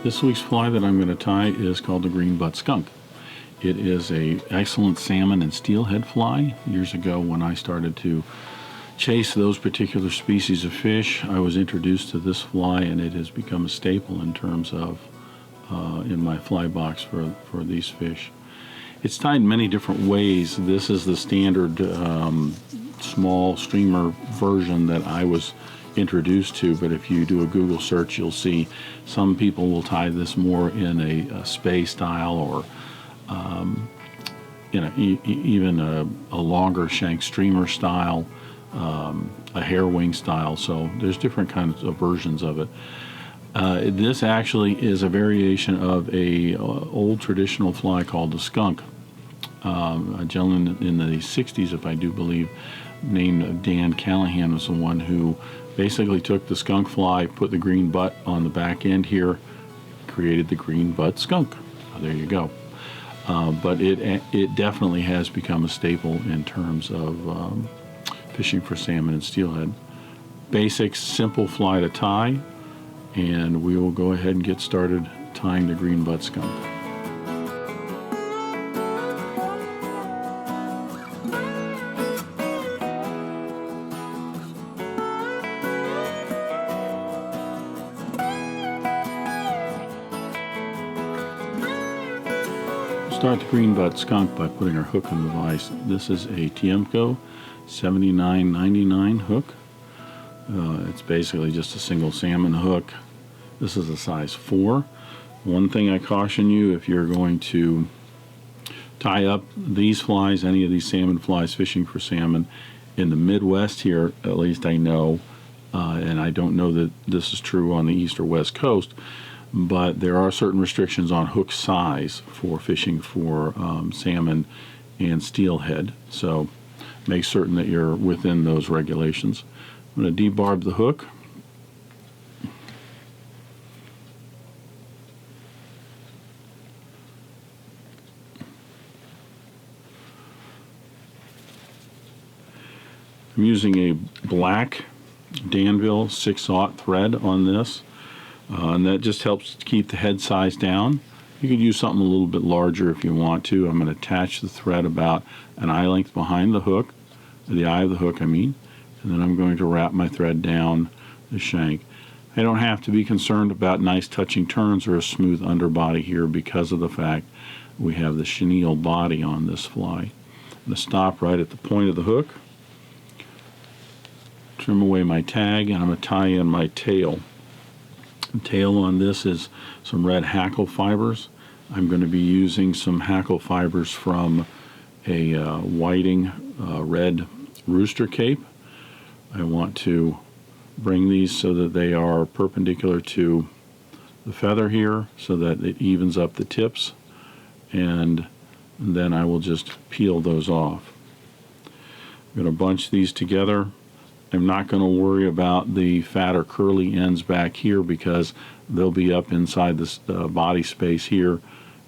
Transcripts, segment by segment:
This week's fly that I'm going to tie is called the Green Butt Skunk. It is an excellent salmon and steelhead fly. Years ago when I started to chase those particular species of fish, I was introduced to this fly, and it has become a staple in terms of in my fly box for these fish. It's tied in many different ways. This is the standard small streamer version that I was introduced to, but if you do a Google search, you'll see some people will tie this more in a spay style, or even a longer shank streamer style, a hair wing style. So there's different kinds of versions of it. This actually is a variation of a old traditional fly called the skunk. A gentleman in the 60s, if I do believe, named Dan Callahan, was the one who basically took the skunk fly, put the green butt on the back end here, created the Green Butt Skunk. There you go. But it definitely has become a staple in terms of fishing for salmon and steelhead. Basic, simple fly to tie, and we will go ahead and get started tying the Green Butt Skunk. Start the Green Butt Skunk by putting our hook in the vise. This is a Tiemco 79.99 hook. It's basically just a single salmon hook. This is a size 4. One thing I caution you, if you're going to tie up these flies, any of these salmon flies fishing for salmon in the Midwest here, at least I know, and I don't know that this is true on the East or West Coast, but there are certain restrictions on hook size for fishing for salmon and steelhead. So make certain that you're within those regulations. I'm going to debarb the hook. I'm using a black Danville 6/0 thread on this. And that just helps keep the head size down. You could use something a little bit larger if you want to. I'm going to attach the thread about an eye length behind the hook, the eye of the hook, I mean, and then I'm going to wrap my thread down the shank. I don't have to be concerned about nice touching turns or a smooth underbody here because of the fact we have the chenille body on this fly. I'm going to stop right at the point of the hook, trim away my tag, and I'm going to tie in my tail. The tail on this is some red Hackle fibers. I'm going to be using some Hackle fibers from a whiting red rooster cape. I want to bring these so that they are perpendicular to the feather here so that it evens up the tips, and then I will just peel those off. I'm going to bunch these together. I'm not going to worry about the fat or curly ends back here because they'll be up inside this body space here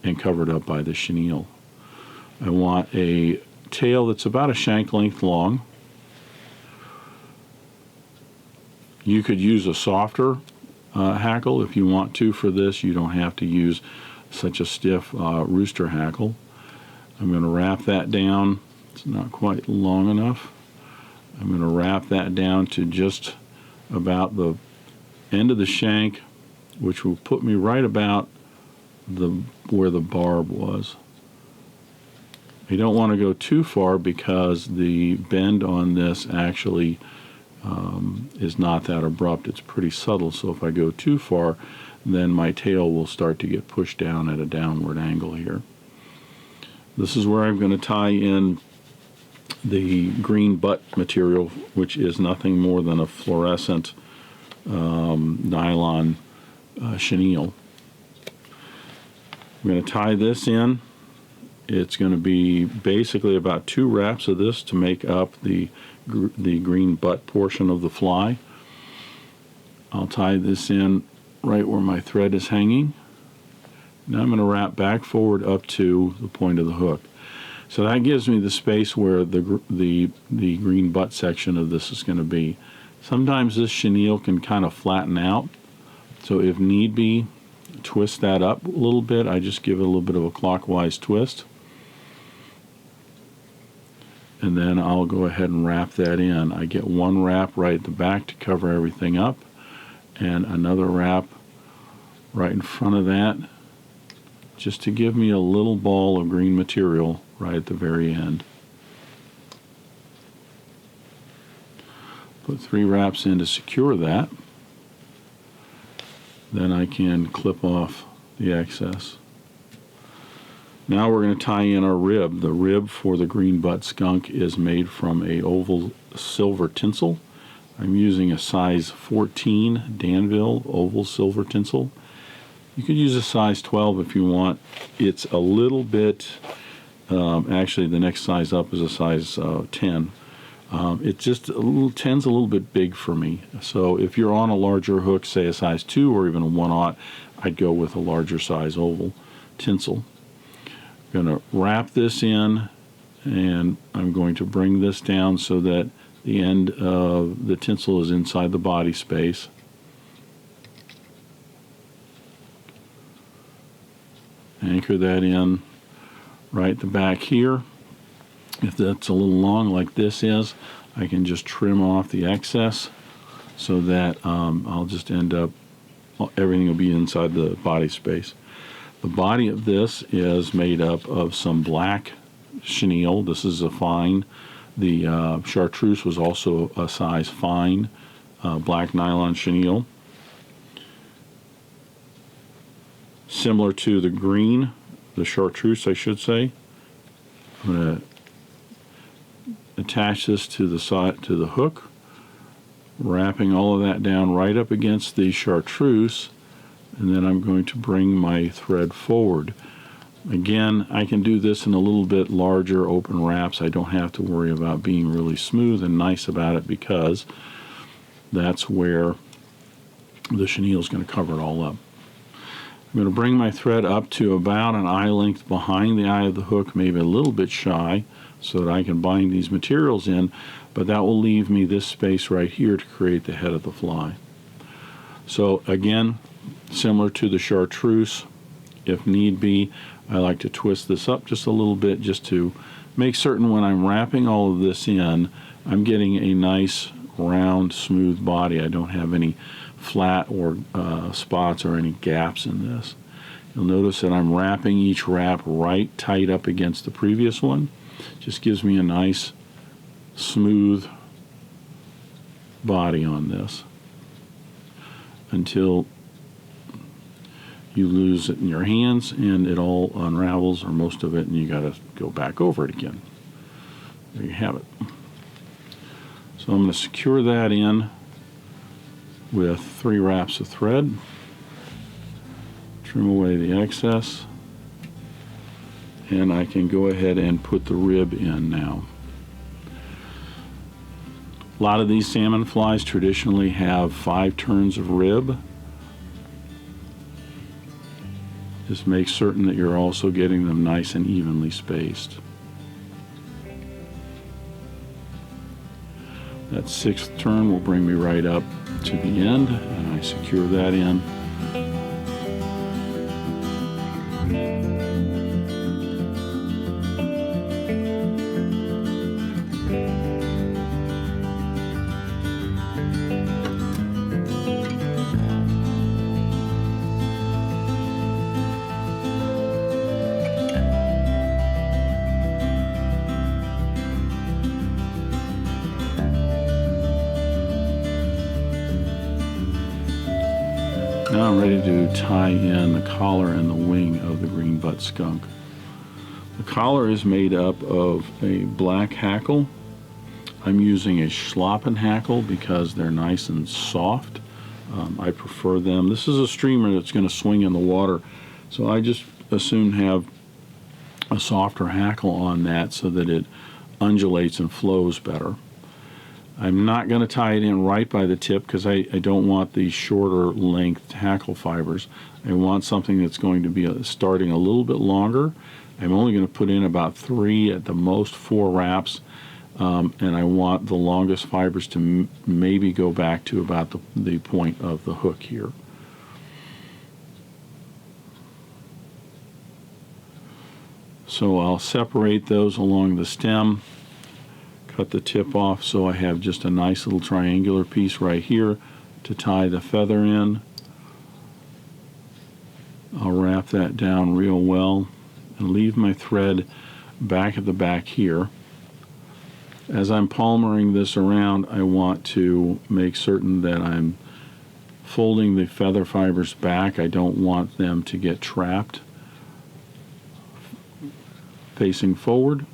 and covered up by the chenille. I want a tail that's about a shank length long. You could use a softer hackle if you want to for this. You don't have to use such a stiff rooster hackle. I'm going to wrap that down. It's not quite long enough. I'm going to wrap that down to just about the end of the shank, which will put me right about where the barb was. You don't want to go too far because the bend on this actually is not that abrupt. It's pretty subtle, so if I go too far, then my tail will start to get pushed down at a downward angle here. This is where I'm going to tie in the green butt material, which is nothing more than a fluorescent nylon chenille. I'm going to tie this in. It's going to be basically about 2 wraps of this to make up the green butt portion of the fly. I'll tie this in right where my thread is hanging. Now I'm going to wrap back forward up to the point of the hook. So that gives me the space where the green butt section of this is going to be. Sometimes this chenille can kind of flatten out, so if need be, twist that up a little bit. I just give it a little bit of a clockwise twist. And then I'll go ahead and wrap that in. I get one wrap right at the back to cover everything up, and another wrap right in front of that, just to give me a little ball of green material right at the very end. Put 3 wraps in to secure that. Then I can clip off the excess. Now we're going to tie in our rib. The rib for the Green Butt Skunk is made from a oval silver tinsel. I'm using a size 14 Danville oval silver tinsel. You could use a size 12 if you want. It's a little bit, actually the next size up is a size 10. It's just 10's a little bit big for me. So if you're on a larger hook, say a size 2 or even a 1/0, I'd go with a larger size oval tinsel. I'm going to wrap this in, and I'm going to bring this down so that the end of the tinsel is inside the body space. Anchor that in right at the back here. If that's a little long like this is, I can just trim off the excess so that I'll just end up, everything will be inside the body space. The body of this is made up of some black chenille. This is a fine. The Chartreuse was also a size fine black nylon chenille. Similar to the green, the Chartreuse I should say. I'm going to attach this to the side, to the hook, wrapping all of that down right up against the Chartreuse, and then I'm going to bring my thread forward. Again, I can do this in a little bit larger open wraps. I don't have to worry about being really smooth and nice about it because that's where the chenille is going to cover it all up. I'm going to bring my thread up to about an eye length behind the eye of the hook, maybe a little bit shy, so that I can bind these materials in, but that will leave me this space right here to create the head of the fly. So again, similar to the Chartreuse, if need be, I like to twist this up just a little bit just to make certain when I'm wrapping all of this in, I'm getting a nice round smooth body. I don't have any flat or spots or any gaps in this. You'll notice that I'm wrapping each wrap right tight up against the previous one. Just gives me a nice smooth body on this until you lose it in your hands and it all unravels, or most of it, and you got to go back over it again. There you have it. So I'm going to secure that in with 3 wraps of thread. Trim away the excess, and I can go ahead and put the rib in now. A lot of these salmon flies traditionally have 5 turns of rib. Just make certain that you're also getting them nice and evenly spaced. That 6th turn will bring me right up to the end, and I secure that in. Now I'm ready to tie in the collar and the wing of the Green Butt Skunk. The collar is made up of a black hackle. I'm using a Schlappen hackle because they're nice and soft. I prefer them. This is a streamer that's going to swing in the water, so I just as soon have a softer hackle on that so that it undulates and flows better. I'm not going to tie it in right by the tip because I don't want the shorter length hackle fibers. I want something that's going to be starting a little bit longer. I'm only going to put in about 3, at the most 4 wraps, and I want the longest fibers to maybe go back to about the point of the hook here. So I'll separate those along the stem, cut the tip off so I have just a nice little triangular piece right here to tie the feather in. I'll wrap that down real well and leave my thread back at the back here. As I'm palmering this around, I want to make certain that I'm folding the feather fibers back. I don't want them to get trapped. Facing forward,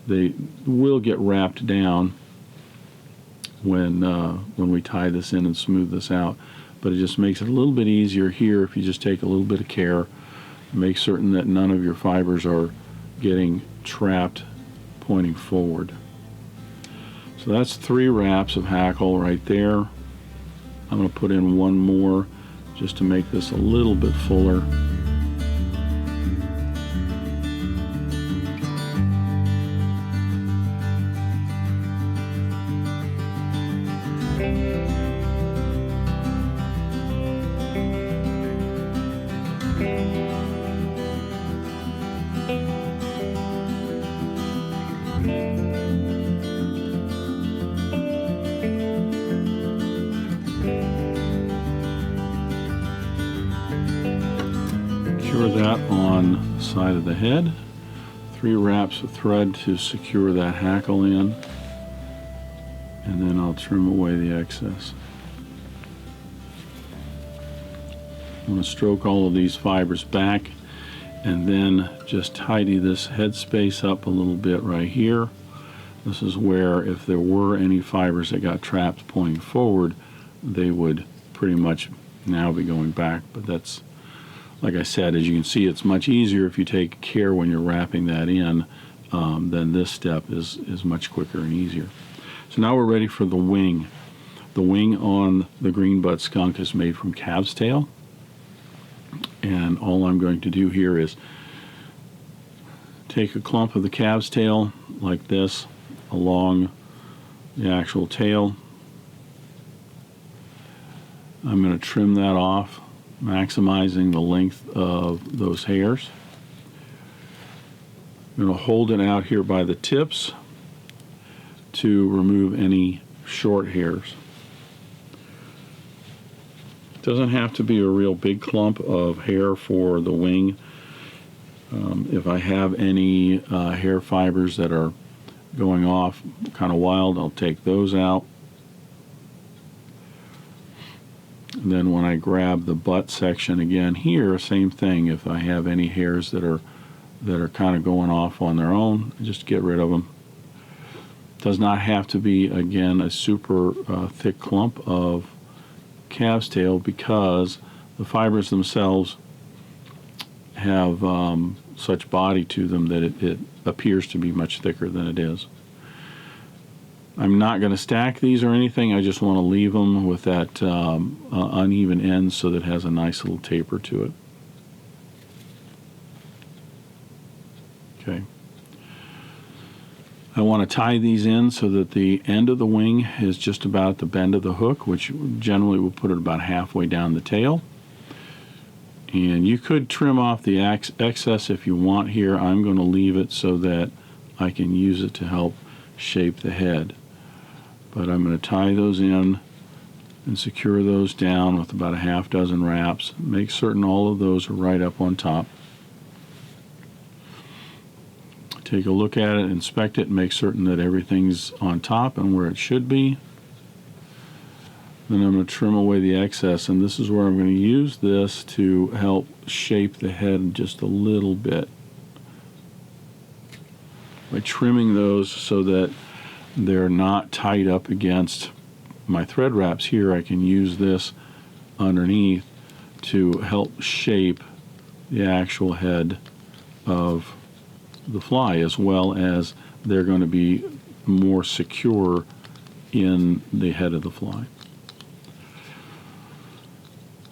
they will get wrapped down when we tie this in and smooth this out, but it just makes it a little bit easier here if you just take a little bit of care. Make certain that none of your fibers are getting trapped pointing forward. So that's 3 wraps of hackle right there. I'm going to put in one more just to make this a little bit fuller. Secure that on the side of the head. 3 wraps of thread to secure that hackle in, and then I'll trim away the excess. I'm going to stroke all of these fibers back and then just tidy this head space up a little bit right here. This is where if there were any fibers that got trapped pointing forward, they would pretty much now be going back, but that's, like I said, as you can see, it's much easier if you take care when you're wrapping that in. Then this step is much quicker and easier. So now we're ready for the wing. The wing on the Green Butt Skunk is made from calf's tail, and all I'm going to do here is take a clump of the calf's tail like this along the actual tail. I'm going to trim that off, maximizing the length of those hairs. I'm going to hold it out here by the tips to remove any short hairs. It doesn't have to be a real big clump of hair for the wing. If I have any hair fibers that are going off kind of wild, I'll take those out. And then when I grab the butt section again here, same thing. If I have any hairs that are kind of going off on their own, just get rid of them. Does not have to be, again, a super thick clump of calf's tail, because the fibers themselves have such body to them that it appears to be much thicker than it is. I'm not going to stack these or anything. I just want to leave them with that uneven end so that it has a nice little taper to it. Okay. I want to tie these in so that the end of the wing is just about the bend of the hook, which generally will put it about halfway down the tail. And you could trim off the excess if you want here. I'm going to leave it so that I can use it to help shape the head. But I'm going to tie those in and secure those down with about a half dozen wraps. Make certain all of those are right up on top. Take a look at it, inspect it, and make certain that everything's on top and where it should be. Then I'm going to trim away the excess, and this is where I'm going to use this to help shape the head just a little bit by trimming those so that they're not tied up against my thread wraps here. I can use this underneath to help shape the actual head of the fly, as well as they're going to be more secure in the head of the fly.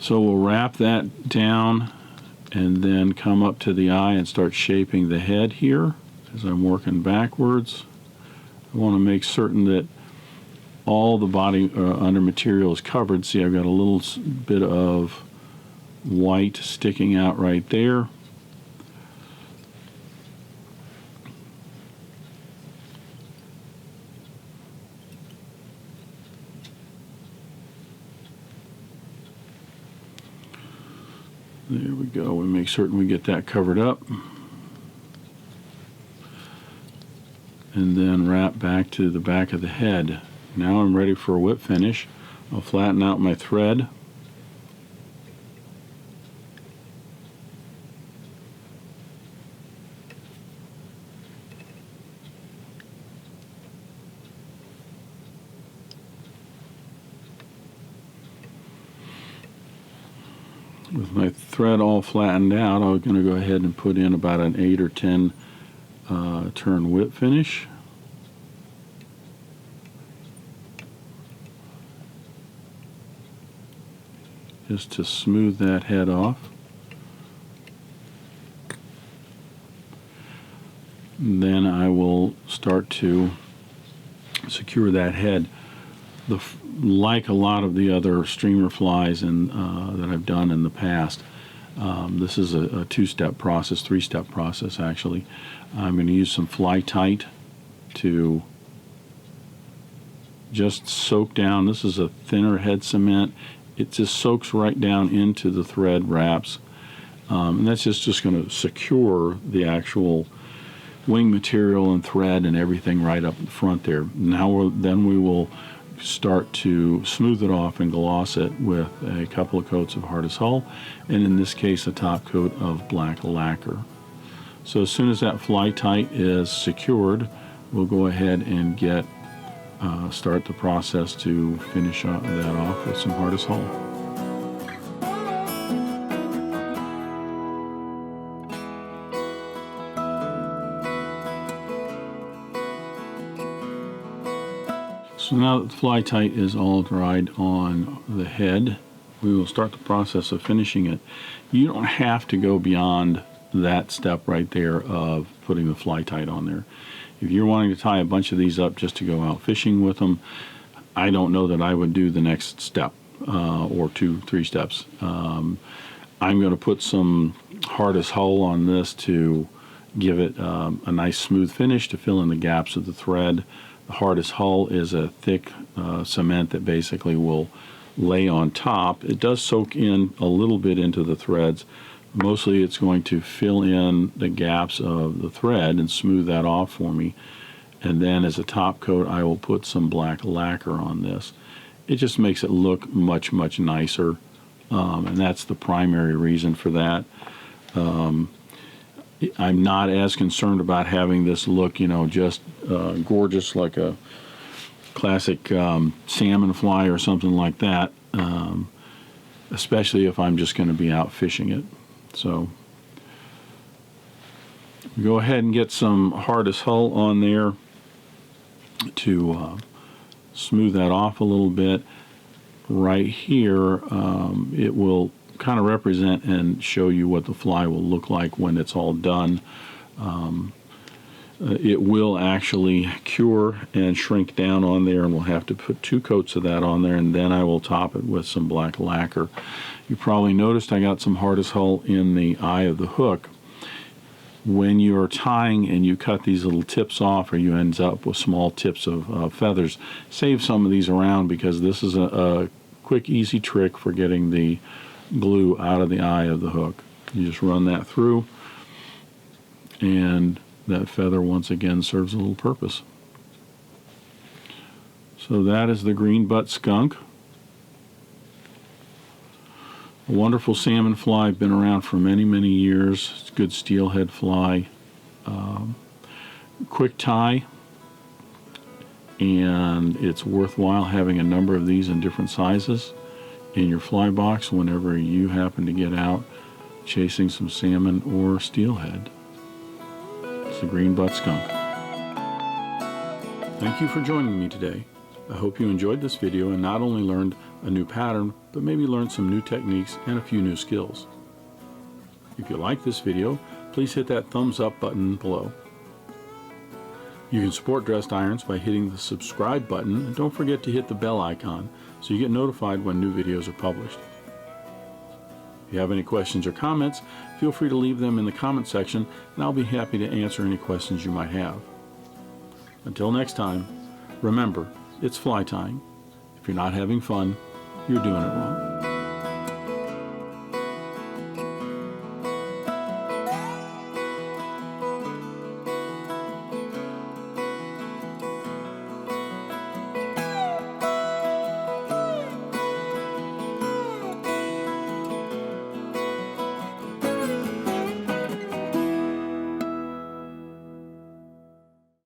So we'll wrap that down and then come up to the eye and start shaping the head here as I'm working backwards. I want to make certain that all the body under material is covered. See, I've got a little bit of white sticking out right there. There we go. We make certain we get that covered up. And then wrap back to the back of the head. Now I'm ready for a whip finish. I'll flatten out my thread. With my thread all flattened out, I'm going to go ahead and put in about an 8 or 10 turn whip finish. Just to smooth that head off. And then I will start to secure that head. Like a lot of the other streamer flies that I've done in the past, this is a two-step process, three-step process actually. I'm going to use some fly tight to just soak down. This is a thinner head cement. It just soaks right down into the thread wraps, and that's just going to secure the actual wing material and thread and everything right up front there. Now then we will start to smooth it off and gloss it with a couple of coats of hardest hull, and in this case a top coat of black lacquer. So as soon as that fly tight is secured, we'll go ahead and start the process to finish that off with some hardest hull. So now that the fly tight is all dried on the head, we will start the process of finishing it. You don't have to go beyond that step right there of putting the fly tight on there. If you're wanting to tie a bunch of these up just to go out fishing with them, I don't know that I would do the next step or 2-3 steps. I'm going to put some hardest hull on this to give it a nice smooth finish to fill in the gaps of the thread. The hardest hull is a thick cement that basically will lay on top. It does soak in a little bit into the threads. Mostly it's going to fill in the gaps of the thread and smooth that off for me. And then as a top coat, I will put some black lacquer on this. It just makes it look much, much nicer, and that's the primary reason for that. I'm not as concerned about having this look, just gorgeous like a classic salmon fly or something like that, especially if I'm just going to be out fishing it. So go ahead and get some hardest hull on there to smooth that off a little bit. Right here, it will kind of represent and show you what the fly will look like when it's all done. It will actually cure and shrink down on there, and we'll have to put 2 coats of that on there, and then I will top it with some black lacquer. You probably noticed I got some hardest hull in the eye of the hook. When you're tying and you cut these little tips off, or you end up with small tips of feathers, save some of these around, because this is a quick, easy trick for getting the glue out of the eye of the hook. You just run that through, and that feather once again serves a little purpose. So that is the Green Butt Skunk. A wonderful salmon fly, been around for many, many years. It's a good steelhead fly. Quick tie, and it's worthwhile having a number of these in different sizes in your fly box whenever you happen to get out chasing some salmon or steelhead. It's the Green Butt Skunk. Thank you for joining me today. I hope you enjoyed this video and not only learned a new pattern, but maybe learned some new techniques and a few new skills. If you like this video, please hit that thumbs up button below. You can support Dressed Irons by hitting the subscribe button, and don't forget to hit the bell icon so you get notified when new videos are published. If you have any questions or comments, feel free to leave them in the comment section, and I'll be happy to answer any questions you might have. Until next time, remember, it's fly tying. If you're not having fun, you're doing it wrong.